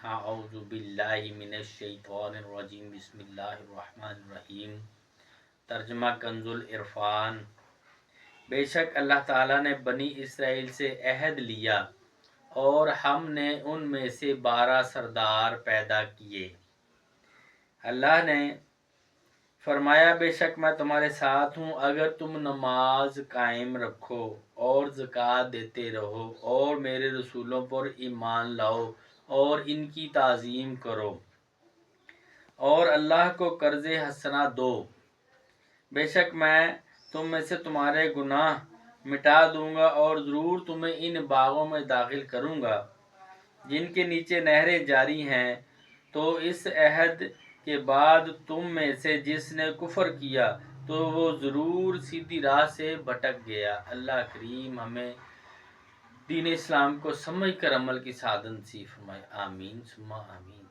अऊज़ु बिल्लाहि मिनश शैतानिर रजीम बिस्मिल्लाहिर रहमानिर रहीम। तर्जुमा कंजुल इरफान। बेशक अल्लाह ताला ने बनी इसराइल से अहद लिया और हमने उनमें से 12 सरदार पैदा किए। अल्लाह ने फरमाया, बेशक मैं तुम्हारे साथ हूँ अगर तुम नमाज कायम रखो और ज़कात देते रहो और मेरे रसूलों पर ईमान लाओ और इनकी ताज़ीम करो और अल्लाह को कर्ज़ हसना दो। बेशक मैं तुम में से तुम्हारे गुनाह मिटा दूंगा और ज़रूर तुम्हें इन बागों में दाखिल करूंगा जिनके नीचे नहरें जारी हैं। तो इस अहद के बाद तुम में से जिसने कुफ्र किया तो वो ज़रूर सीधी राह से भटक गया। अल्लाह करीम हमें दीन इस्लाम को समझ कर अमल की साधन नसीब फरमाए। आमीन सुम्मा आमीन।